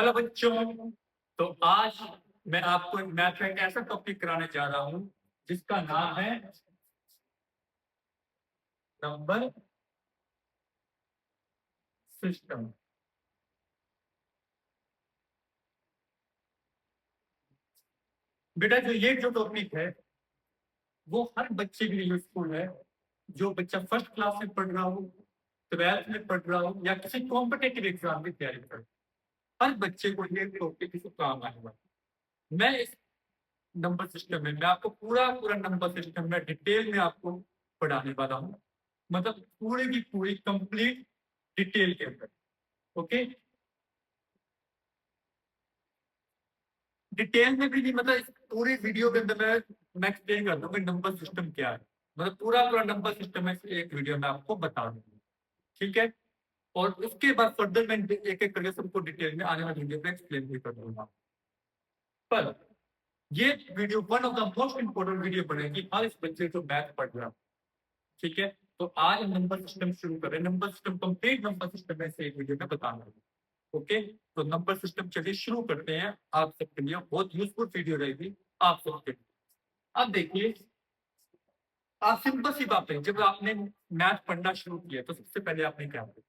Hello बच्चों। तो आज मैं आपको एक मैथ का एक ऐसा टॉपिक कराने जा रहा हूं जिसका नाम है नंबर सिस्टम। बेटा जो टॉपिक है वो हर बच्चे के लिए यूजफुल है। जो बच्चा फर्स्ट क्लास में पढ़ रहा हो, ट्वेल्थ में पढ़ रहा हो या किसी कॉम्पिटेटिव एग्जाम की तैयारी कर रहा हो, हर बच्चे को ये टॉपिक किसी काम आएगा। मैं इस नंबर सिस्टम में मैं आपको पूरा पूरा नंबर सिस्टम में डिटेल में आपको पढ़ाने वाला हूँ। मतलब पूरी की पूरी कंप्लीट डिटेल के अंदर। ओके, डिटेल में भी नहीं, मतलब इस पूरी वीडियो के अंदर मैं एक्सप्लेन कर दूंगा नंबर सिस्टम क्या है। मतलब पूरा पूरा नंबर सिस्टम है एक वीडियो में आपको बता दूंगा। ठीक है, और उसके बाद फर्दर मैं एक एक करके सबको डिटेल में आने वाली वीडियो में एक्सप्लेन भी कर दूंगा। पर ये video one of the most important video बनेगी हर इस बच्चे जो मैथ पढ़ रहा है। ठीक है, तो आज हम नंबर सिस्टम शुरू करें। Number system complete number system में से एक वीडियो में बताना। ओके, तो नंबर सिस्टम चलिए शुरू करते हैं। आप सबके लिए बहुत यूजफुल वीडियो रहेगी आप सबके लिए। अब देखिए, आप सिंपल सी बात है, जब आपने मैथ पढ़ना शुरू किया तो सबसे पहले आपने क्या पढ़ा?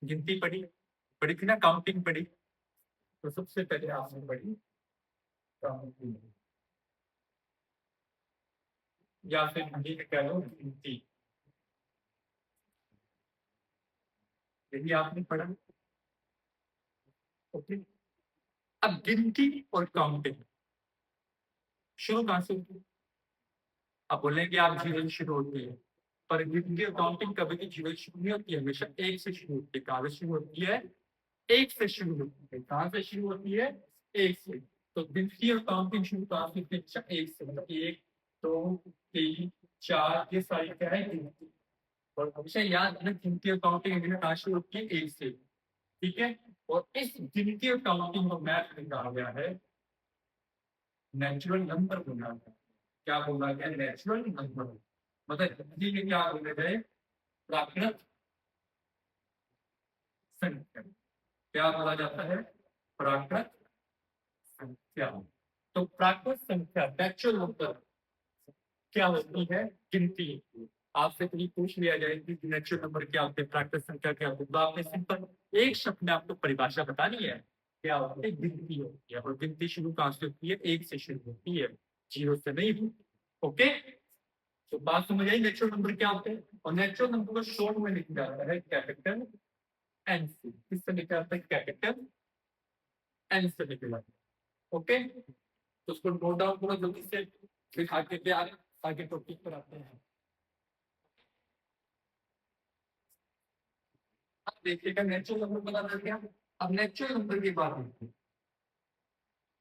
गिनती पढ़ी, पढ़ी थी ना, काउंटिंग पढ़ी। तो सबसे पहले आपने पढ़ी काउंटिंग, या फिर हिंदी में कह लो गिनती। यही आपने पढ़ा। ओके, अब गिनती और काउंटिंग शुरू कहां से होती है? आप बोलेंगे आप जीरो से शुरू होती है, पर गिनती और काउंटिंग कभी भी जीरो से शुरू नहीं होती है, हमेशा एक से शुरू होती है। कहां से शुरू होती है? एक से शुरू होती है। कहां से शुरू होती है? एक से। तो गिनती और काउंटिंग शुरू कहां से होती है? अच्छा, एक से। मतलब एक, दो, तीन, चार, ये सारी क्या है? गिनती। और हमेशा याद रखना, गिनती और काउंटिंग कहां शुरू होती है? एक से। ठीक है, और इस गिनती और काउंटिंग को मैथ में कहा गया है नेचुरल नंबर बोला गया। क्या बोला गया? Natural number. मतलब हिंदी में क्या बोले गए? प्राकृत संख्या। क्या बोला जाता है? प्राकृत संख्या। तो प्राकृत संख्या नेचुरल नंबर क्या होती है? गिनती। आपसे कहीं पूछ लिया जाए कि नेचुरल नंबर क्या होते हैं, प्राकृत संख्या क्या होती है, तो आपने सिंपल एक शब्द में आपको परिभाषा बतानी है। क्या होती है? गिनती होती है। और गिनती शुरू कहां से होती है? एक से शुरू होती है, जीरो से नहीं। ओके, तो बात समझ आई नेचुरल नंबर क्या होते हैं। और नेचुरल नंबर को शॉर्ट में लिखा जाता है कैपिटल एन से। किससे लिखा जाता है? कैपिटल एन से लिखा जाता है। ओके, तो उसको नोट डाउन करो जल्दी से, फिर आगे पे आगे टॉपिक पर आते हैं। अब देखिएगा नेचुरल नंबर पता चल गया। अब नेचुरल नंबर की बात होती है।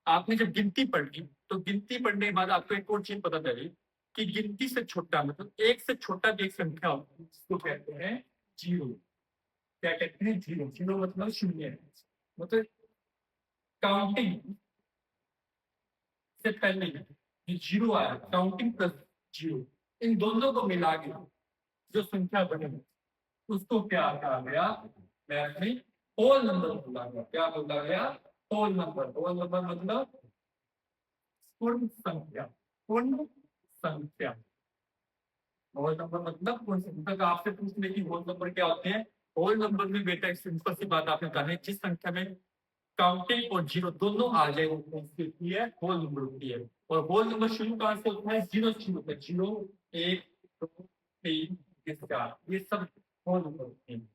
आपने जब गिनती पढ़ी तो गिनती पढ़ने के बाद आपको एक और चीज पता चली कि गिनती से छोटा, मतलब एक से छोटा भी एक संख्या होती है जिसको कहते हैं जीरो। क्या कहते हैं? जीरो। जीरो मतलब शून्य। मतलब काउंटिंग से पहले ये जीरो आया, काउंटिंग प्लस जीरो, इन दोनों को मिला के जो संख्या बनी उसको क्या कहा गया? मैथ में होल नंबर बोला गया। क्या बोला गया? Whole number. होल नंबर मतलब पूर्ण संख्या। पूर्ण संख्या। होल नंबर मतलब पूर्ण संख्या। तो आपसे पूछने की होल नंबर क्या होते हैं? होल नंबर में बेटा एक सिंपल सी बात आपने कहा है, जिस संख्या में काउंटिंग और जीरो दोनों आ जाए वो कौन सी होती है? होल नंबर होती है। और होल नंबर शुरू कहां से होता है? जीरो से शुरू होता है। जीरो, एक, दो, तीन, ये चार, ये सब होल नंबर होते हैं।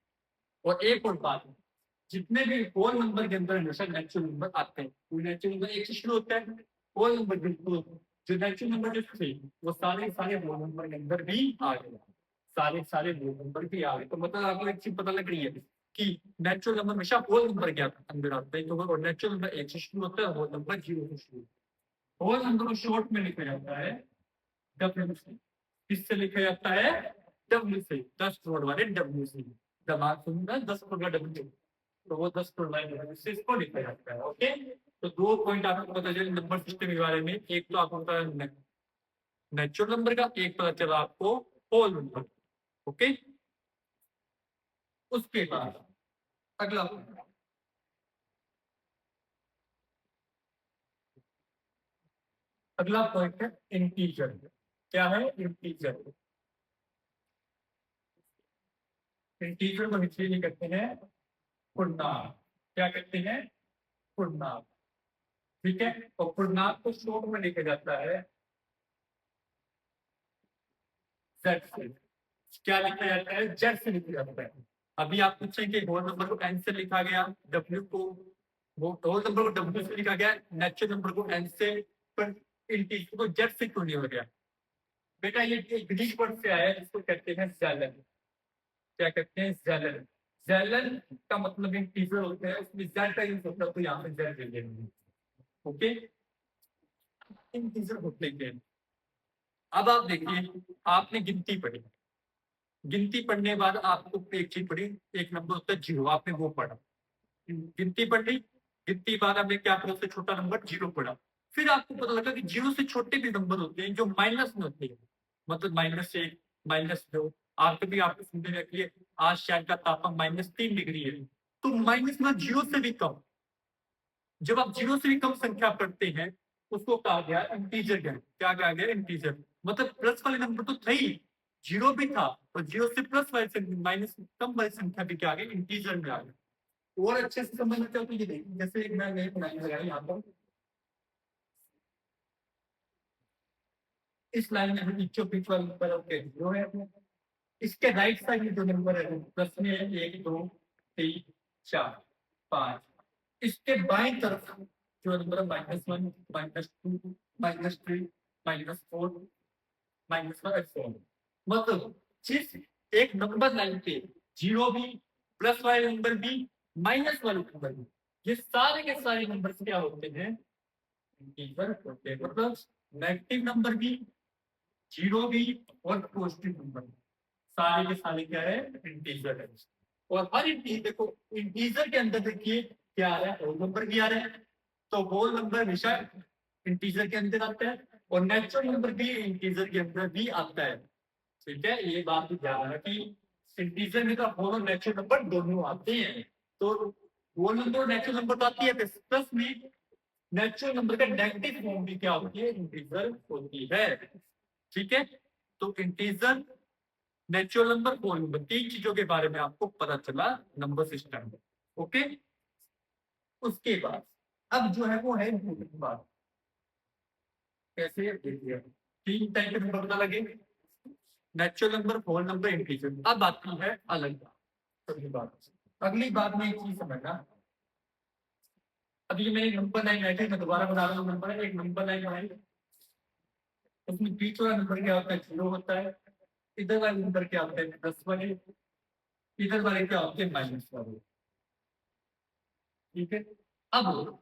और एक और बात, जितने भी होल नंबर के अंदर हमेशा नेचुरल नंबर आते हैं। कोई नेचुरल नंबर एक से शुरू होता है, होल नंबर बिल्कुल जो नेचुरल नंबर जो थे वो सारे सारे होल नंबर के अंदर भी आ गए। सारे सारे होल नंबर भी आ गए। तो मतलब आपको एक चीज पता लग रही है कि नेचुरल नंबर हमेशा होल नंबर के अंदर आता है। तो नेचुरल नंबर एक से शुरू होता है, होल नंबर जीरो से शुरू होता है। होल नंबर को शॉर्ट में लिखा जाता है डब्ल्यू से। किससे लिखा जाता है? डब्ल्यू से। 10 करोड़ वाले डब्ल्यू से। दिमाग सुनना, 10 करोड़ का डब्ल्यू, तो वो 10 करोड़ वाले डब्ल्यू से इसको लिखा जाता है। ओके, तो दो पॉइंट आपको पता चले नंबर सिस्टम के बारे में। एक तो आपको पता है नेचुरल नंबर का, एक पता चला आपको होल नंबर। ओके, उसके बाद अगला point, अगला पॉइंट है इंटीजर। क्या है इंटीजर? इंटीजर को हिस्ट्री कहते हैं पूर्णांक। क्या कहते हैं? पूर्णांक। ठीक है, और पूर्णांक को शॉर्ट में लिखा जाता है जेड से। क्या लिखा जाता है? जेड से लिखा जाता है। अभी आप पूछेंगे होल नंबर को एन से लिखा गया, डब्ल्यू को वो होल नंबर को डब्ल्यू से लिखा गया, नेचुरल नंबर को एन से, पर इंटीजर को जेड से क्यों नहीं हो गया? बेटा ये ग्रीक वर्ड से आया है, इसको कहते हैं ज़ैलन। क्या कहते हैं? ज़ैलन। ज़ैलन का मतलब इंटीजर होता है, उसमें जेड का यूज होता है, तो यहाँ पे जेड ले लेंगे। ओके, इंटीजर होते हैं। अब आप देखिए, आपने गिनती पढ़ी, गिनती पढ़ने के बाद आपको एक चीज पढ़ी, एक नंबर होता है जीरो, आपने वो पढ़ा। गिनती पढ़ी, गिनती बाद आपने क्या पढ़ा? उससे छोटा नंबर जीरो पढ़ा। फिर आपको पता लगा कि जीरो से छोटे भी नंबर होते हैं जो माइनस में होते हैं, मतलब -1, -2। आज कभी आपको सुनने में कि आज शायद का तापमान -3 डिग्री है, तो माइनस में जीरो से भी कम। जब आप जीरो से भी कम संख्या पढ़ते हैं, उसको कहा गया इंटीजर। क्या कहा गया? इंटीजर। मतलब प्लस वाले नंबर तो थे ही, जीरो भी था, और जीरो से प्लस वाले माइनस कम वाली संख्या भी क्या आ गई? इंटीजर में आ गई। और अच्छे से समझना चाहते हो ये देखिए, जैसे एक मैं नई लाइन लगाई यहाँ पर, इस लाइन में बीचों बीच वाला नंबर ओके जीरो है अपने, इसके राइट साइड में जो नंबर है प्लस में 1 2 3 4 5, इसके बाएं तरफ जो नंबर है -1 -2 -3 -4 -5। मतलब जिस एक नंबर लाइन पे जीरो भी, प्लस वाले नंबर भी, माइनस वाले नंबर भी, ये सारे के सारे नंबर क्या होते हैं? इंटीजर होते हैं। मतलब नेगेटिव नंबर भी, जीरो भी, और पॉजिटिव नंबर, सारे के सारे क्या है? इंटीजर है। और हर इंटीजर देखो, इंटीजर के अंदर देखिए क्या आ रहा है? होल नंबर भी आ रहा है, तो होल नंबर हमेशा इंटीजर के अंदर आता है, और नेचुरल नंबर भी इंटीजर के अंदर भी आता है। ठीक है, ये बात भी ध्यान रखना कि इंटीजर में तो होल और नेचुरल नंबर दोनों आते हैं। तो होल नंबर और नेचुरल नंबर तो आती है, प्लस में नेचुरल नंबर का नेगेटिव फॉर्म भी क्या होती है? इंटीजर होती है। ठीक है, तो integer, natural number, whole number, तीन चीजों के बारे में आपको पता चला नंबर सिस्टम में। ओके, उसके बाद अब जो है वो है इम्पोर्टेंट बात। कैसे? देखिए, तीन टाइप के नंबर पता लगे, natural number, whole number, integer. अब आती है अलग बात। अगली बात, अगली बात में एक चीज समझना। अभी मैं नंबर लाइन बैठे, मैं दोबारा बता रहा हूँ, नंबर है एक नंबर लाइन बनाई, उसमें बीच वाला नंबर क्या होता है? जीरो होता है। इधर वाले नंबर क्या होते हैं? प्लस वाले। इधर वाले क्या होते हैं? माइनस वाले। ठीक है, अब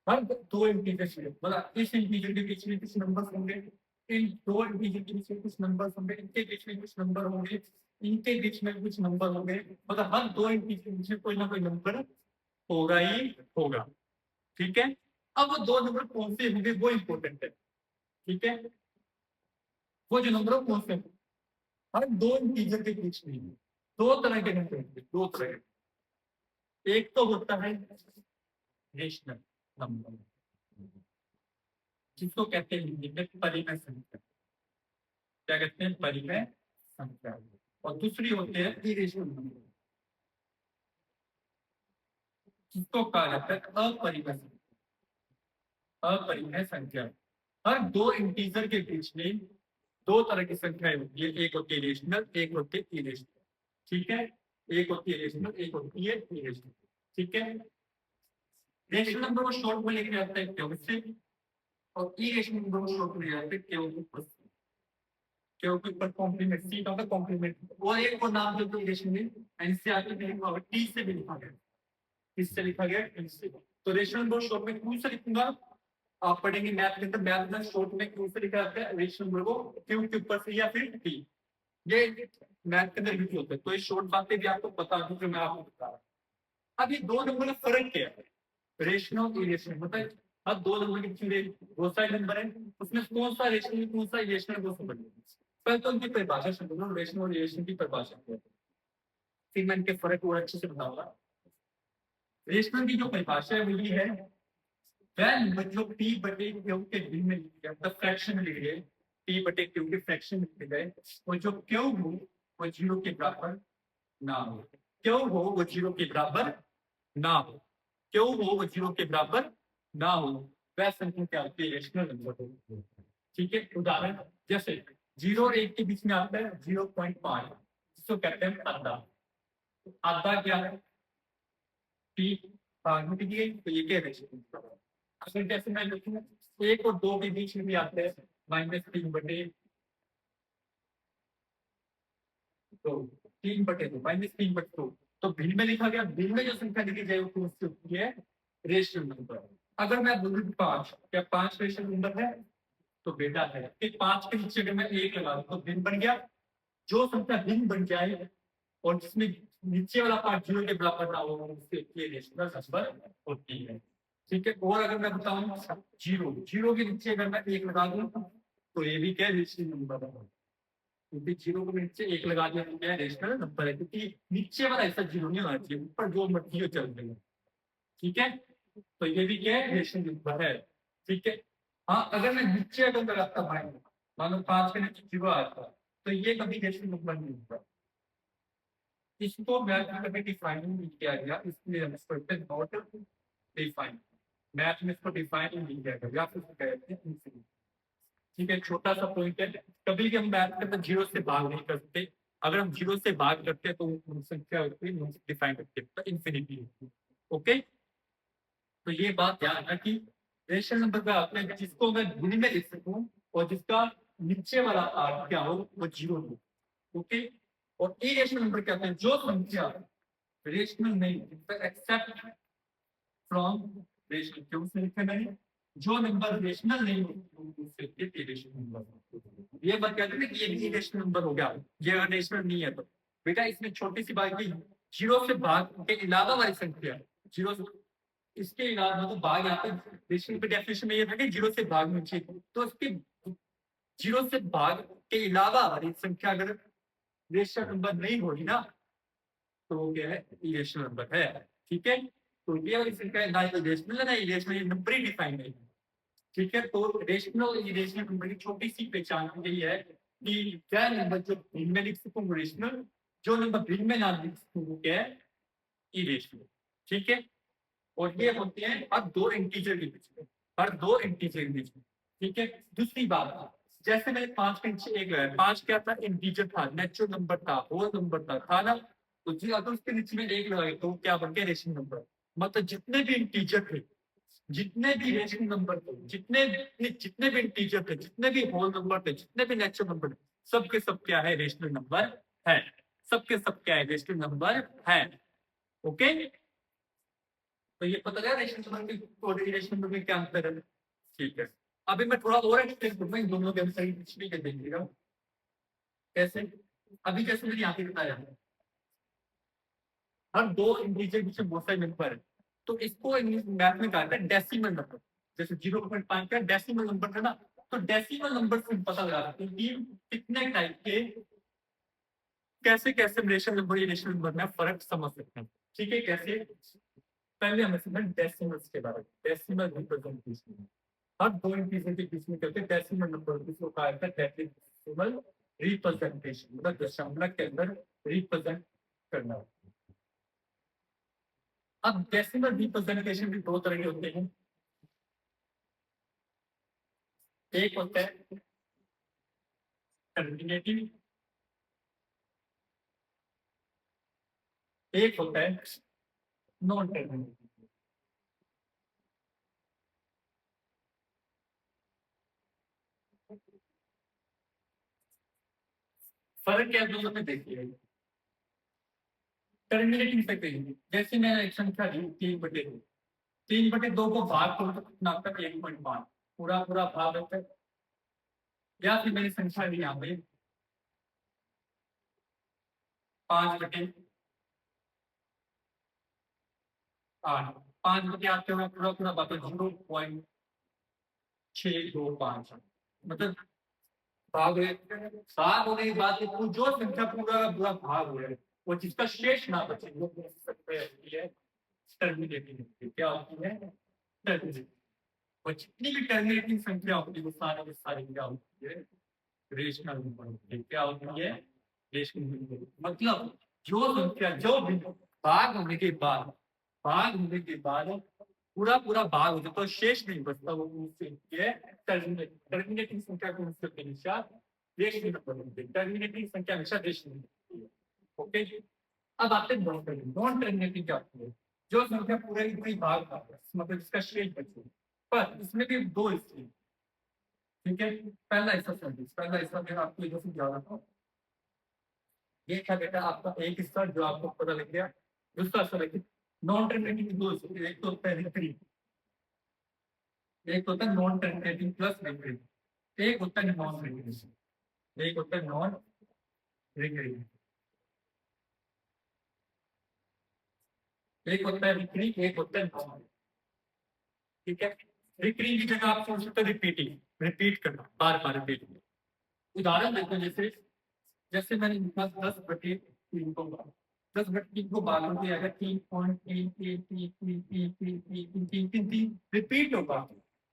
हर दो इंटीजर, मतलब इस इंटीजर के बीच में कुछ नंबर होंगे, इन दो इंटीजर के बीच में कुछ नंबर होंगे, इनके बीच में कुछ नंबर होंगे, इनके बीच में कुछ नंबर होंगे, मतलब हर दो इंटीजर के बीच में कोई ना कोई नंबर होगा ही होगा। ठीक है, अब वो दो नंबर कौन से होंगे वो इंपॉर्टेंट है। ठीक है, वो जो नंबर कौन से होंगे? हर दो इंटीजर के बीच में दो तरह के नंबर होंगे, दो तरह के। एक तो होता है रेशनल नंबर, जिसको कहते हैं हिंदी में परिमेय संख्या। क्या कहते हैं? परिमेय संख्या। और दूसरी होती है इरेशनल नंबर, जिसको कहा जाता है अपरिमेय संख्या। अपरिमेय संख्या, हर दो इंटीजर के बीच में दो तरह की संख्याएं होती है, एक होती है रेशनल, एक होती है इरेशनल। ठीक है, एक होती है रेशनल, एक होती है इरेशनल। ठीक है, रेशनल नंबर को शॉर्ट में लिखा जाता है क्यों से, और इरेशनल नंबर को शॉर्ट में लिखा जाता है क्यों। क्योंकि ऊपर कॉम्प्लीमेंट, सी का कॉम्प्लीमेंट, और एक और नाम जो तो इरेशनल में एनसीईआरटी में लिखा हुआ टी से भी लिखा गया, इससे लिखा गया टी से। तो रेशनल नंबर शॉर्ट में क्यों से लिखूंगा? आप पढ़ेंगे मैथ के अंदर, मैथ में शॉर्ट में क्यों से लिखा जाता है? रेशनल नंबर को क्यों के ऊपर से या फिर टी, ये मैथ के अंदर यूज होता है। तो ये शॉर्ट बातें भी आपको पता होगी जो मैं आपको बता रहा हूँ। अब ये दो नंबर का फर्क क्या है? रेशनल इरेशनल, मतलब अब दो नंबर के चीजें बहुत सारे नंबर है, उसमें कौन सा रेशनल कौन सा इरेशनल वो समझ लीजिए। पहले तो उनकी परिभाषा समझो, रेशनल और इरेशनल की परिभाषा क्या है, फिर मैं इनके फर्क और अच्छे से बताऊंगा। रेशनल की जो परिभाषा है वो ये है वह जो p बटे q के भिन्न में लिखा है, फ्रैक्शन लिख रहे p बटे q के फ्रैक्शन लिखे गए, वो जो q हो वो 0 के बराबर ना हो, q हो वो 0 के बराबर ना हो, q हो वो 0 के बराबर ना हो, वह संख्या क्या होती है? रेशनल नंबर होती है। ठीक है, उदाहरण जैसे 0 और 1 के बीच में आता है 0.5, जिसको कहते हैं आधा। आधा क्या है? p भाग में दिए तो ये क्या रेशनल। अगर जैसे मैं लिखूं 1 और 2 के बीच में भी आते हैं -3 बटे 2, 3 बटे 2, -3 बटे 2, तो भिन्न में लिखा गया, भिन्न में जो संख्या लिखी जाए वो उससे होती है रेशनल नंबर। अगर मैं बोलूं 5, क्या 5 रेशनल नंबर है? तो बेटा है। फिर 5 के नीचे अगर मैं 1 लगा दूं तो भिन्न बन गया। जो संख्या भिन्न बन जाए और जिसमें नीचे वाला पार्ट 0 के बराबर ना हो उससे ये रेशनल नंबर होती है। ठीक है, और अगर मैं बताऊं 0 के नीचे अगर मैं 1 लगा दूं तो ये भी क्या रेशनल नंबर है, क्योंकि 0 के नीचे 1 लगा दिया तो क्या रेशनल नंबर है, क्योंकि नीचे वाला हिस्सा 0 नहीं होना चाहिए, ऊपर जो मर्जी हो चल देगा। ठीक है, तो ये भी क्या है? रेशनल नंबर है। ठीक है, हाँ अगर मैं नीचे अगर लगाता माइनस, मानो 5 के नीचे 0 आता तो ये कभी रेशनल नंबर नहीं होता। इसको मैथ में कभी डिफाइन नहीं किया गया, इसलिए हम इसको कहते हैं नॉट डिफाइन। मैथ में इसको डिफाइन नहीं किया गया, या फिर कहते हैं इनफिनिट। ठीक है, छोटा सा पॉइंट है, कभी भी हम मैथ के अंदर 0 से भाग नहीं करते। अगर हम 0 से भाग करते हैं तो संख्या होती है डिफाइन करते हैं इन्फिनिटी। ओके, तो ये बात ध्यान रखना कि रेशनल नंबर का आपने जिसको मैं गुणे में लिख सकूं और जिसका नीचे वाला पार्ट क्या हो वो 0 हो। ओके, और इरेशनल नंबर क्या होते हैं? जो संख्या रेशनल नहीं एक्सेप्ट फ्रॉम रेशनल, क्यों से लिखे मैंने? जो नंबर रेशनल नहीं होते उससे इरेशनल नंबर। ये बात कहते हैं कि ये भी इरेशनल नंबर हो गया, ये रेशनल नहीं है। तो बेटा इसमें छोटी सी बात की 0 से भाग के अलावा वाली संख्या 0 से, इसके अलावा मतलब भाग यहाँ पे रेशनल के डेफिनेशन में ये था कि 0 से भाग में चाहिए, तो इसके 0 से भाग के अलावा वाली संख्या अगर रेशनल नंबर नहीं होगी ना तो वो क्या है? इरेशनल नंबर है। ठीक है, तो ये वाली संख्या ना इरेशनल है ना इरेशनल, ये नंबर ही डिफाइन है। ठीक है, तो रेशनल इरेशनल नंबर की छोटी सी पहचान यही है कि क्या नंबर जो भिन्न में लिख सकूं रेशनल, जो नंबर भिन्न में ना लिख सकूं वो क्या है? इरेशनल। ठीक है, और ये होते हैं हर दो इंटीजर के बीच में, हर दो इंटीजर के बीच में। ठीक है, दूसरी बात, जैसे मैंने 5 के नीचे 1 लगाया, 5 क्या था? इंटीजर था, नेचुरल नंबर था, होल नंबर था ना? तो जी अगर उसके नीचे में 1 लगाए तो क्या बन गया? Rational number. मतलब जितने भी इंटीजर थे, जितने भी रेशनल नंबर थे, जितने भी इंटीजर थे, जितने भी होल नंबर थे, जितने भी नेचुरल नंबर थे, सबके सब क्या है? रेशनल नंबर है। सबके सब क्या है? रेशनल नंबर है। ओके, तो ये पता चला रेशनल नंबर की और इरेशनल नंबर में क्या अंतर है। ठीक है, अभी मैं थोड़ा और एक्सप्लेन करूंगा इन दोनों के अंतर भी कर देखिएगा कैसे। अभी जैसे मैंने यहाँ पे बताया हर दो इंटीजर बीच में बहुत सारे नंबर है, तो इसको इंग्लिश मैथ में कहा जाता है डेसिमल नंबर। जैसे 0.5 का डेसिमल नंबर है ना, तो डेसिमल नंबर से पता लगा सकते हैं कि कितने टाइप के कैसे कैसे रेशनल नंबर इरेशनल नंबर में फर्क समझ सकते हैं। ठीक है, कैसे? पहले हमें समझ डेसिमल्स के बारे में, डेसिमल रिप्रेजेंटेशन। हर दो इंटीजर के बीच में करते डेसिमल नंबर जिसको कहा जाता है डेसिमल रिप्रेजेंटेशन, मतलब दशमलव के अंदर रिप्रेजेंट करना। अब डेसिमल रिप्रेजेंटेशन भी दो तरह के होते हैं, एक होता है टर्मिनेटिव, एक होता है नॉन टर्मिनेटिव। फर्क क्या है दोनों में? देखिए टर्मिनेटिंग से कहेंगे, जैसे मैंने एक संख्या दी 3/2, 3/2 को भाग करो तो कितना आता है? 1.5, पूरा पूरा भाग होता है। या फिर मैंने संख्या दी यहाँ पे 5/8, 5/8 में पूरा पूरा भाग 0.625, मतलब भाग भाग होने की बात है, जो संख्या पूरा का पूरा भाग हो रहा है वो जिसका शेष ना बचे वो कह सकते हैं टर्मिनेटिंग। क्या होती है? टर्मिनेटिंग। और जितनी भी टर्मिनेटिंग संख्या होती है वो सारी की सारी क्या होती है, रेशनल नंबर होती है। क्या होती है, रेशनल नंबर। मतलब जो संख्या जो भी भाग होने के बाद, भाग होने के बाद पूरा पूरा भाग हो जाता है तो शेष नहीं बचता, वो उससे है टर्मिनेटिंग संख्या को उससे हमेशा रेशनल नंबर होती है। टर्मिनेटिंग संख्या हमेशा रेशनल होती है। ओके जी। अब आते हैं नॉन टर्मिनेटिंग क्या होती है, जो संख्या पूरा ही पूरी भाग का है, मतलब इसका शेष बचे, पर इसमें भी दो हिस्से, ठीक है। पहला हिस्सा सर्विस, पहला हिस्सा मैं आपको इधर से जा रहा हूँ, ये था बेटा आपका एक हिस्सा जो आपको पता लग गया। दूसरा हिस्सा देखिए, नॉन टर्मिनेटिंग दो हिस्से, एक तो होता है रिकरिंग, एक होता है नॉन टर्मिनेटिंग प्लस रिकरिंग, एक होता है नॉन रिकरिंग, एक होता है नॉन रिकरिंग, एक होता है रिकरिंग, एक होता है नॉन। ठीक है। रिकरिंग की जगह आप सोच सकते हो रिपीटिंग, रिपीट करना, बार बार रिपीट। उदाहरण देखो, जैसे जैसे मैंने लिखा 10/3 को, 10/3 को बार में अगर 3.3 रिपीट होगा,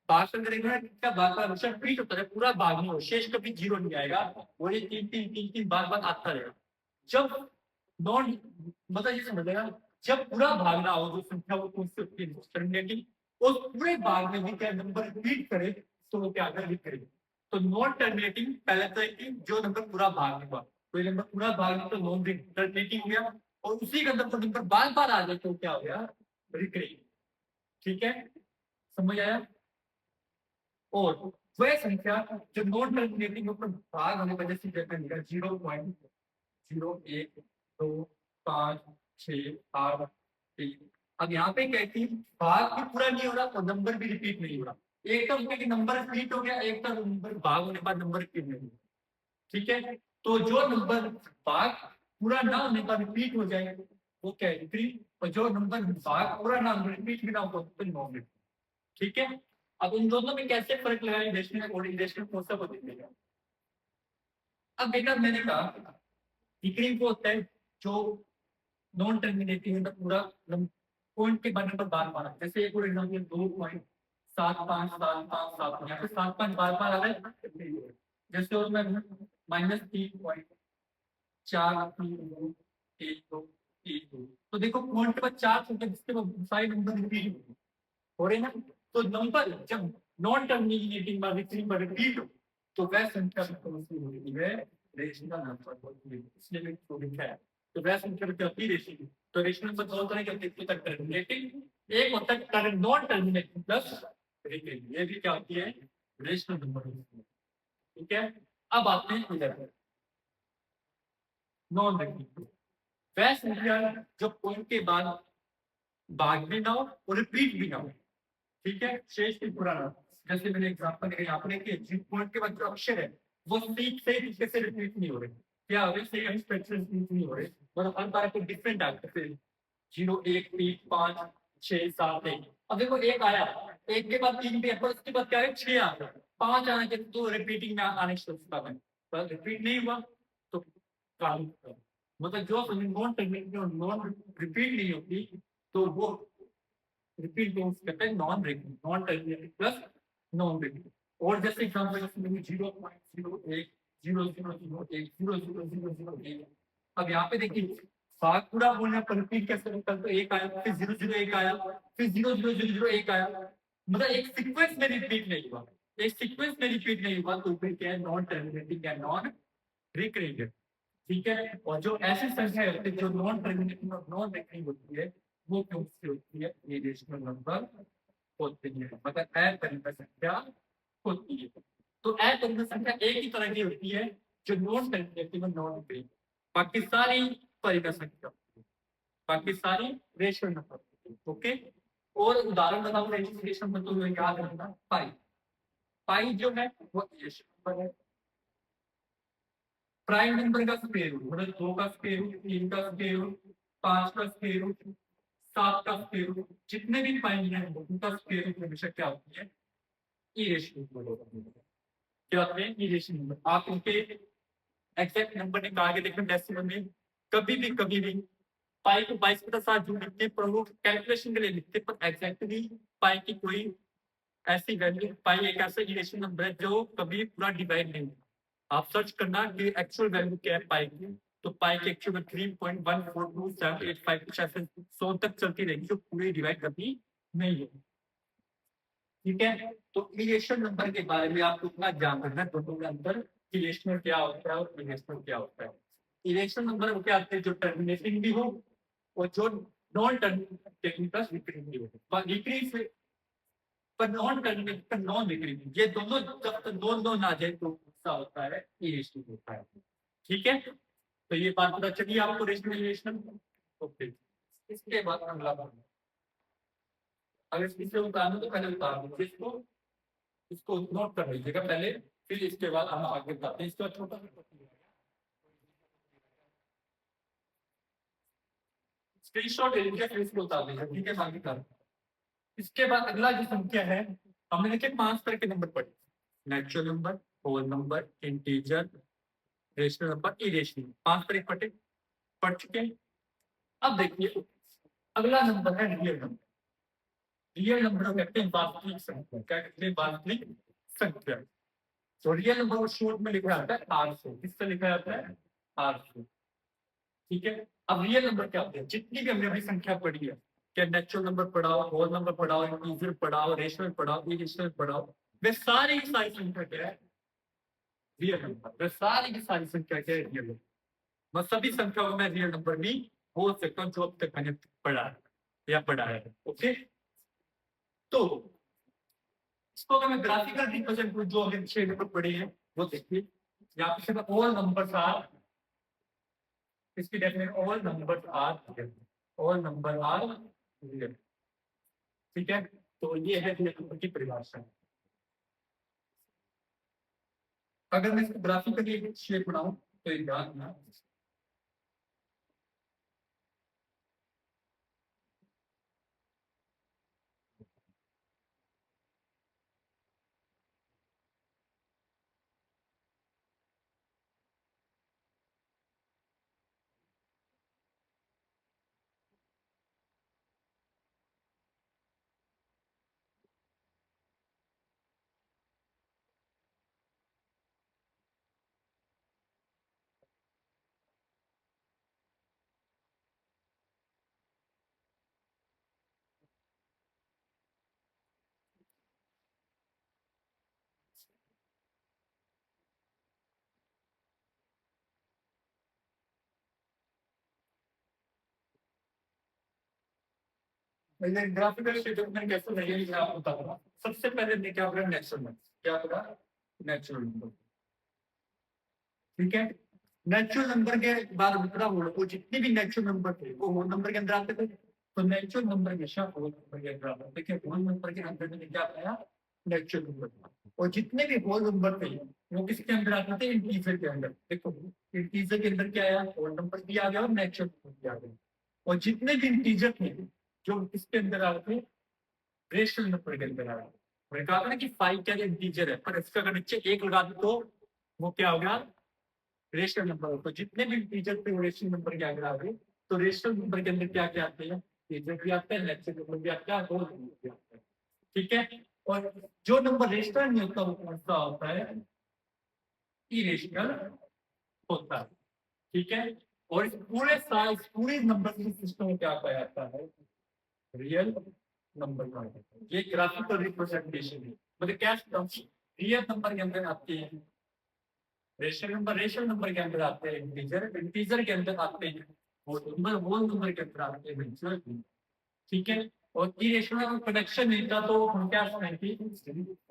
भाषण करेगा क्या बार बार हमेशा रिपीट होता है, पूरा भाग नहीं हो, शेष कभी जीरो नहीं आएगा, वो ये 3 3 3 3 बार बार आता रहेगा। जब नॉन, मतलब ये समझेगा, जब पूरा भाग ना हो जो संख्या वो टर्मिनेटिंग, उस पूरे भाग में भी क्या नंबर रिपीट करे तो वो क्या कर करे। तो नॉन टर्मिनेटिंग पहले तो है कि जो नंबर पूरा भाग नहीं हुआ, कोई नंबर पूरा भाग नहीं तो नॉन टर्मिनेटिंग हो गया, और उसी के अंदर तो नंबर बार बार आ जाए तो क्या हो गया, रिकरिंग। ठीक है, समझ आया। और वह संख्या जो नॉन टर्मिनेटिंग ऊपर भाग होने की वजह से जैसे निकला 0.012563। अब यहाँ पे कहती है भाग भी पूरा नहीं हो रहा और नंबर भी रिपीट नहीं हो रहा, एक तो उनके नंबर रिपीट हो गया, एक तो नंबर भाग होने के बाद नंबर रिपीट नहीं हुआ। ठीक है, तो जो नंबर भाग पूरा ना होने पर रिपीट हो जाए वो क्या है, रिपीट, और जो नंबर भाग पूरा ना रिपीट भी ना हो तो नॉन रिपीट। ठीक है। अब इन दोनों में कैसे फर्क लगाए, रेशनल और इरेशनल कौन को देखेगा। अब बेटा मैंने कहा डिक्रीज वो होता है जो नॉन टर्मिनेटिंग मतलब पूरा पॉइंट के बाद नंबर बार बार, जैसे एक और एग्जांपल 2.757575, यहाँ पे 7 5 बार बार आ रहा है, जैसे उसमें -3.43212, तो देखो पॉइंट के बाद 4 होते हैं जिसके बाद सारे नंबर रिपीट हो रहे हैं ना। तो नंबर जब नॉन टर्मिनेटिंग बार रिपीट हो तो वह संख्या होती है रेशनल नंबर होती है, इसलिए मैं इसको लिखा है। तो वह संख्या क्या होती है, रेशनल। तो रेशनल नंबर दो तरह के होते हैं, एक होता है टर्मिनेटिंग, एक होता है नॉन टर्मिनेटिंग प्लस रिकरिंग, ये भी क्या होती है, रेशनल नंबर होती है। ठीक है। अब आते हैं इधर नॉन रिकरिंग, वह संख्या जो पॉइंट के बाद भाग भी ना हो और रिपीट भी ना हो। ठीक है, शेष भी पुराना, जैसे मैंने एग्जांपल दिया यहाँ पे कि जिन पॉइंट के बाद जो अक्षर है वो सीख से तरीके से रिपीट नहीं हो रहे, क्या हो रहे, सेम स्ट्रक्चर रिपीट नहीं हो रहे, मतलब हर बार कोई डिफरेंट आता है, 0 1 3 5 6 7 1। अब देखो एक आया, एक के बाद 3 भी है, पर उसके बाद क्या है, 6 आ गया, 5 आने के तो रिपीटिंग में आने की सोचता है, पर रिपीट नहीं हुआ तो काम, मतलब जो नॉन टेक्निक नॉन रिपीट नहीं होती तो वो रिपीट मींस कहते हैं non repeat, non terminating plus non repeat. और जैसे एग्जांपल जैसे 0.0100100001। अब यहाँ पे देखिए भाग पूरा बोलने पर रिपीट कैसे होता है, तो एक आया फिर 001 आया फिर 00001 आया, मतलब एक सीक्वेंस में रिपीट नहीं हुआ, एक सीक्वेंस में रिपीट नहीं हुआ तो फिर क्या है, नॉन टर्मिनेटिंग या नॉन रिकरिंग। ठीक है। और जो ऐसी संख्या होती है जो नॉन टर्मिनेटिंग और नॉन रिकरिंग होती है वो कौन सी होती है, ये रेशनल नंबर होती है, मतलब अपरिमेय संख्या होती है। तो अपरिमेय संख्या एक ही तरह की होती है जो नॉन टर्मिनेटिंग और नॉन रिकरिंग, बाकी सारी परिमेय संख्या, बाकी सारी रेशनल नंबर। ओके। और उदाहरण बताओ रेशनल नंबर, तो याद रखना पाई, पाई जो है वो रेशनल नंबर है। प्राइम नंबर का स्क्वायर रूट मतलब 2 का स्क्वायर रूट, 3 का स्क्वायर रूट, 5 का स्क्वायर रूट, 7 का स्क्वायर रूट, जितने भी प्राइम है उनका स्क्वायर रूट हमेशा क्या होती है, इरेशनल नंबर होती है। क्या होते हैं, इरेशनल नंबर। आप उनके एग्जैक्ट नंबर निकाल के देखना डेसिमल में, कभी भी पाई को 22 के साथ जो लिखते हैं पर वो कैलकुलेशन के लिए लिखते हैं, पर एग्जैक्टली पाई की कोई ऐसी वैल्यू पाई एक ऐसा इरेशनल नंबर है जो कभी पूरा डिवाइड नहीं होता। आप सर्च करना कि एक्चुअल वैल्यू क्या है पाई की, तो पाई की एक्चुअल 3.142785 कुछ ऐसे 100 तक चलती रहेगी जो पूरी डिवाइड कभी नहीं होगी। ठीक है, तो इरेशनल नंबर के बारे में आपको इतना ज्ञान रखना है दोनों के अंदर इरेशनल क्या होता है और इरेशनल क्या होता है। इरेशनल नंबर वो क्या आते हैं जो टर्मिनेटिंग भी हो और जो नॉन टर्मिनेटिंग प्लस रिकरिंग भी हो। रिकरिंग से पर नॉन टर्मिनेटिंग पर नॉन रिकरिंग, ये दोनों जब तक नॉन नॉन आ जाए तो ऐसा होता है इरेशनल होता है। ठीक है, तो ये बात पता चलिए आपको रेशनल इरेशनल। ओके, इसके बाद अगला बात, अगर इसे उतारना तो पहले उतार दीजिए इसको, इसको नोट कर लीजिएगा पहले, फिर इसके बाद हम आगे बताते हैं। इसका छोटा स्क्रीनशॉट ले लीजिए फिर इसको उतार दीजिए। ठीक है, बाकी कर। इसके बाद अगला जो संख्या है, हमने देखे 5 तरह के नंबर पढ़े, natural number, whole number, integer, rational number, irrational, 5 तरह पढ़े पढ़ चुके हैं। अब देखिए अगला नंबर है रियल नंबर। रियल नंबर कहते हैं वास्तविक संख्या। क्या कहते हैं? वास्तविक संख्या। तो रियल नंबर को शॉर्ट में लिखा जाता है आर से। किससे लिखा जाता है? आर से। ठीक है, अब रियल नंबर क्या होते हैं? जितनी भी हमने अभी संख्या पढ़ी है, क्या नेचुरल नंबर पढ़ाओ, होल नंबर पढ़ाओ, इंटीजर पढ़ाओ, रेशनल पढ़ाओ, इरेशनल पढ़ाओ, वे सारी की सारी संख्या क्या है? Real number. वे सारी की सारी संख्या क्या है? Real number. मैं सभी संख्याओं को मैं रियल नंबर भी बोल सकता हूँ जो अब तक मैंने पढ़ा है या पढ़ा है। ओके, तो इसको अगर मैं ग्राफिकल रिप्रेजेंट करूं, जो हमने 6 नंबर पढ़े हैं वो देखिए। यहाँ पे ऑल नंबर्स आर, इसकी definition all numbers are real, all number are real. ठीक है, तो ये है रियल नंबर की परिभाषा। अगर मैं इसको ग्राफिकली शेप बनाऊं तो ये ध्यान रखना, मैंने ग्राफिकल शेप में कैसे लगेगी मैं आपको बताऊंगा। सबसे पहले मैं क्या पढ़ा? Natural number. क्या पढ़ा? Natural number. ठीक है, नेचुरल नंबर के बाद दूसरा बोलो, वो जितने भी नेचुरल नंबर थे वो होल नंबर के अंदर आते थे। तो नेचुरल नंबर हमेशा होल नंबर के अंदर आता है। देखिए होल नंबर के अंदर मैंने क्या पाया? Natural number. और जितने भी होल नंबर थे वो किसके अंदर आते थे? इंटीजर के अंदर। देखो इंटीजर के अंदर क्या आया? होल नंबर भी आ गया और नेचुरल नंबर भी आ गया। और जितने भी इंटीजर थे जो किसके अंदर आ रहे थे? रेशनल नंबर के अंदर आ रहे थे। मैंने कहा था ना कि 5 क्या इंटीजर है, पर इसका अगर नीचे 1 लगा दो तो वो क्या हो गया? Rational number. तो जितने भी इंटीजर पे रेशनल नंबर के आगे आ गए, तो रेशनल नंबर के अंदर क्या क्या आते हैं? इंटीजर भी आते हैं, नेचुरल नंबर भी आता है, होल नंबर भी आता है। ठीक है, और जो नंबर रेशनल नहीं होता वो कौन सा होता है? इरेशनल होता है। ठीक है, और इस पूरे साल पूरे नंबर सिस्टम में क्या पाया जाता है? रियल नंबर का। ये ग्राफिकल रिप्रेजेंटेशन है। मतलब क्या रियल नंबर के अंदर आते हैं रेशनल नंबर के अंदर आते हैं इंटीजर, इंटीजर के अंदर आते हैं होल नंबर के अंदर आते हैं नेचुरल। ठीक है, और इरेशनल का कनेक्शन नहीं था तो हम क्या समझें कि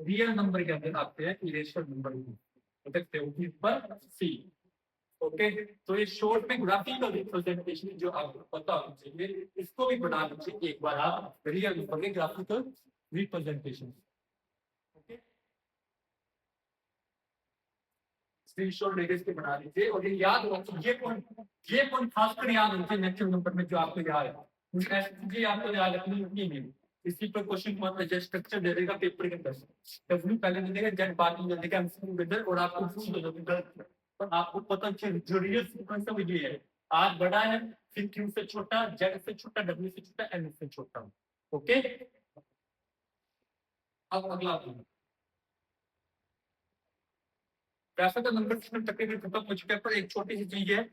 रियल नंबर के अंदर आते हैं इरेशनल नंबर देखते हो पर सी। ओके, तो ये शॉर्ट में ग्राफिकल रिप्रेजेंटेशन जो आपको पता होना चाहिए, इसको भी बना लीजिए एक बार आप, रियल नंबर के ग्राफिकल रिप्रेजेंटेशन। ओके, स्क्रीनशॉट लेके इसके बना लीजिए और ये याद रखो, ये पॉइंट खासकर याद रखिए नेचुरल नंबर में जो आपको याद है। मुझे ऐसी चीजें आपको याद रखनी होती नहीं। इसी पर क्वेश्चन मत जस्ट स्ट्रक्चर दे देगा पेपर के अंदर, डब्ल्यू पहले दे देगा, जेड बाद में दे देगा, एमसीक्यू के अंदर, और आपको पर आपको पता चले जो रियल सीक्वेंस है वो ये है। आर बड़ा है, फिर क्यू से छोटा, जेड से छोटा, डब्ल्यू से छोटा, एम से छोटा। ओके, अब अगला वैसे तो नंबर सिस्टम तकरीबन खत्म हो चुका है, पर एक छोटी सी चीज है।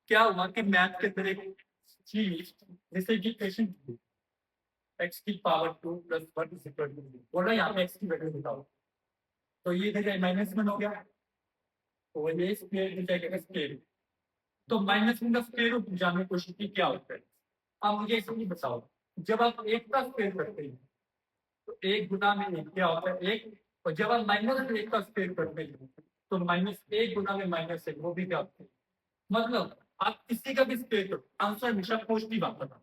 क्या हुआ कि मैथ के अंदर एक चीज जैसे कि क्वेश्चन एक्स की power 2 plus 1 is equal to, बोला यहाँ पे एक्स की वैल्यू बताओ, तो ये देखिए -1 हो गया, और ये स्क्वायर हो जाएगा स्क्वायर। तो -1 का स्क्वायर रूट जानने की कोशिश की क्या होता है। अब मुझे इसको नहीं बताओ, जब आप एक का स्क्वायर करते हैं तो एक गुना में एक क्या होता है, एक। और जब आप -1 का स्क्वायर करते हैं तो -1 गुना में -1 वो भी क्या होता है। मतलब आप किसी का भी स्क्वायर करो, आंसर हमेशा पॉजिटिव आता था,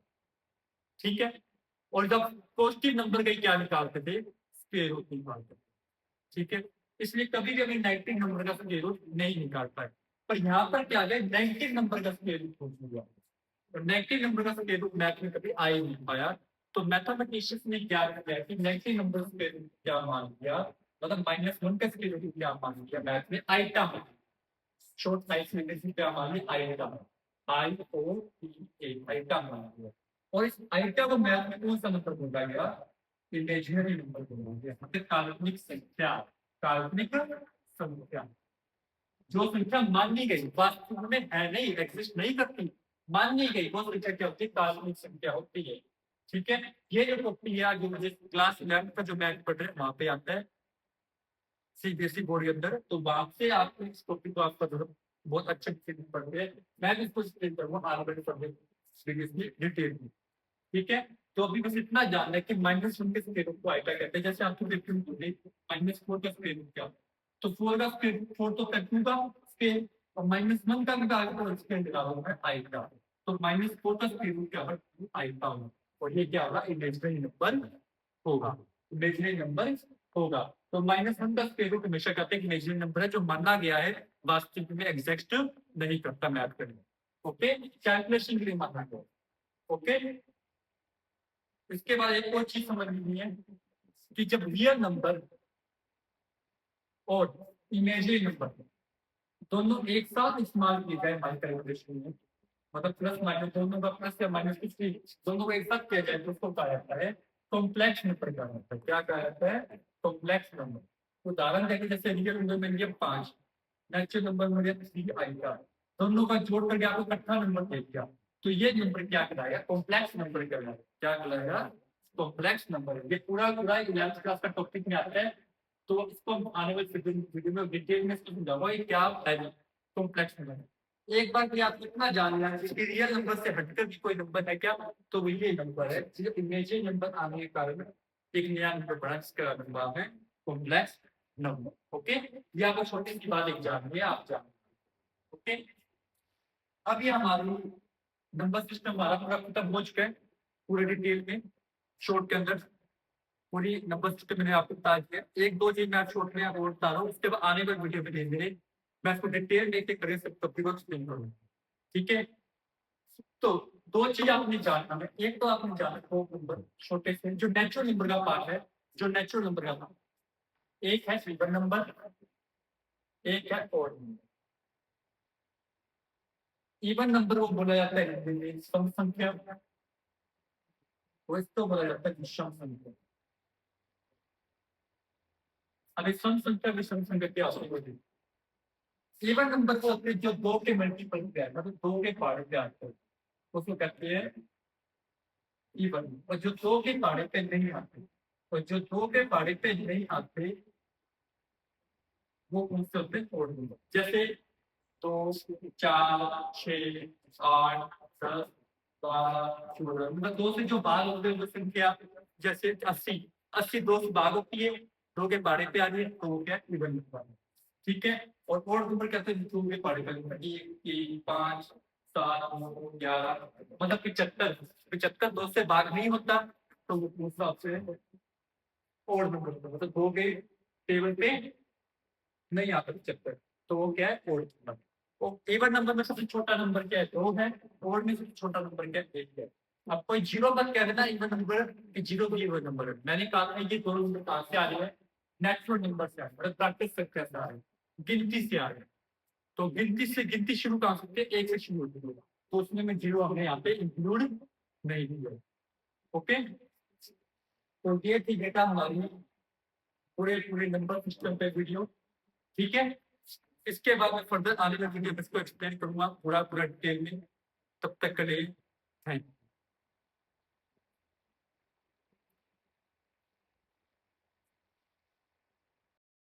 ठीक है। और जब पॉजिटिव नंबर का क्या निकालते थे, स्क्वायर रूट निकालते थे, ठीक है। इसलिए कभी कभी नेगेटिव नंबर का स्क्वायर रूट नहीं निकाल पाए, पर यहाँ पर क्या है, नेगेटिव नंबर का स्क्वायर रूट पूछ लिया, और नेगेटिव नंबर का स्क्वायर रूट मैथ में कभी आ ही नहीं पाया। तो मैथमेटिशियंस ने क्या किया कि नेगेटिव नंबर स्क्वायर रूट क्या मान लिया, मतलब -1 का स्क्वायर रूट क्या मान लिया मैथ में, आइटा में शॉर्ट साइज में किसी क्या मान लिया, आइटा, IOTA, आइटा मान लिया। और इस आइटा को मैथ में कौन सा नंबर बोला गया, इमेजिनरी नंबर बोला गया, मतलब काल्पनिक संख्या, काल्पनिक संख्या। जो संख्या मानी गई वास्तव में है नहीं, एग्जिस्ट नहीं करती, मानी गई वो संख्या क्या होती है, काल्पनिक संख्या होती है, ठीक है। ये जो टॉपिक है जो मुझे क्लास 11 का जो मैथ पढ़ रहे हैं वहां पे आता है सीबीएसई बोर्ड के अंदर, तो वहां से आपको इस टॉपिक को आपका बहुत अच्छे से पढ़ते हैं। मैं भी इसको एक्सप्लेन करूंगा आगे बढ़े सीबीएसई डिटेल में, ठीक है। तो अभी बस इतना जानना है कि -1 के स्क्वायर रूट को आइटा कहते हैं। जैसे आपको देखते हैं -4 का स्क्वायर रूट क्या, तो 4 का स्क्वायर 4 तो 2 का स्क्वायर, और -1 का भी आगे स्क्वायर निकालो है आइटा, तो -4 का स्क्वायर रूट क्या होगा, आइटा होगा, और ये क्या होगा, इमेजिनरी नंबर होगा, इमेजिनरी नंबर होगा। तो -1 का स्क्वायर रूट हमेशा कहते हैं इमेजिनरी नंबर है, जो माना गया है वास्तविक में एग्जिस्ट नहीं करता मैथ करने, ओके, कैलकुलेशन के लिए माना गया, ओके। इसके बाद एक और चीज समझनी है कि जब रियल नंबर और इमेजिनरी नंबर दोनों एक साथ इस्तेमाल किए जाए हमारे कैलकुलेशन में, मतलब प्लस माइनस दोनों का प्लस या माइनस कुछ भी दोनों को एक साथ किया जाए तो उसको कहा जाता है कॉम्प्लेक्स नंबर कहा जाता है। क्या कहा जाता है, कॉम्प्लेक्स नंबर। उदाहरण देखिए, जैसे रियल नंबर में लिया 5, नेचुरल नंबर में लिया 3 आएगा, दोनों का जोड़ करके आपको इकट्ठा नंबर दे दिया, तो ये नंबर क्या कहलाएगा, कॉम्प्लेक्स नंबर कहलाएगा। क्या कहलाएगा, कॉम्प्लेक्स नंबर। ये पूरा 11th क्लास का टॉपिक में आता है, तो इसको हम आने वाले वीडियो में डिटेल में समझाऊंगा ये क्या है कॉम्प्लेक्स नंबर। एक बार कि आप इतना जान लें कि रियल नंबर से हटकर भी कोई नंबर है क्या, तो ये नंबर है, सिर्फ इमेजिनरी नंबर आने के कारण एक नया नंबर बना जिसका नाम है कॉम्प्लेक्स नंबर, ओके। ये आपको छोटी सी बात एक जान लिया आप जान, ओके। अब ये हमारी नंबर सिस्टम हमारा पूरा खत्म हो चुका है, पूरे डिटेल में शॉर्ट के अंदर पूरी नंबर सिस्टम मैंने आपको बता दिया। एक दो चीज मैं शॉर्ट में आपको बता रहा हूँ, उसके बाद आने वाली वीडियो में धीरे धीरे मैं इसको डिटेल में एक एक करके सब टॉपिक को एक्सप्लेन करूंगा, ठीक है। तो दो चीज आपने जानना है, एक तो आपने जाना दो नंबर छोटे से जो नेचुरल नंबर का पार्ट है, जो नेचुरल नंबर का पार्ट, एक है इवन नंबर, एक है ऑड नंबर। इवन नंबर को बोला जाता है सम संख्या, वो इसको बोला जाता है विषम संख्या। अभी सम संख्या विषम संख्या क्या होती है, इवन नंबर को होते हैं जो दो के मल्टीपल पे आता है, मतलब दो के पारे पे आते हैं उसको कहते हैं इवन। और जो दो के पारे पे नहीं आते, और जो दो के पारे पे नहीं आते वो कौन से होते हैं, ऑड नंबर। जैसे 2, 4, 6, 8, 10, 12, 14, मतलब दो से जो भाग होते हैं वो संख्या, जैसे 80, 80 दो से भाग होती है, दो के बारे पे आ रही है तो वो क्या इवन नंबर, ठीक है। और ऑड नंबर कहते हैं दो के बारे पे, 1, 3, 5, 7, 9, 11, मतलब 75, 75 दो से भाग नहीं होता तो वो उस हिसाब से ऑड नंबर होता है, मतलब दो के टेबल पे नहीं आता 75, तो वो क्या है, ऑड नंबर। तो इवन नंबर में सबसे छोटा नंबर क्या है, 2 है, ऑड में सबसे छोटा नंबर क्या है, 1 है। अब कोई जीरो मत कह देना इवन नंबर कि जीरो भी इवन नंबर है, मैंने कहा था ये दोनों नंबर कहाँ से आ रहे हैं, नेचुरल नंबर से आ रहे हैं, प्रैक्टिस संख्या से आ रहे हैं, गिनती से आ रहे हैं। तो गिनती से गिनती शुरू कहाँ से होती है, 1 से शुरू होती है, तो उसमें मैं जीरो हमने यहाँ पे इंक्लूड नहीं किया, ओके। तो ये थी बेटा हमारी पूरे पूरे नंबर सिस्टम पे वीडियो। ठीक है, इसके बाद में फर्दर आने वाली वीडियो में इसको एक्सप्लेन करूंगा पूरा पूरा डिटेल में। तब तक के लिए थैंक यू।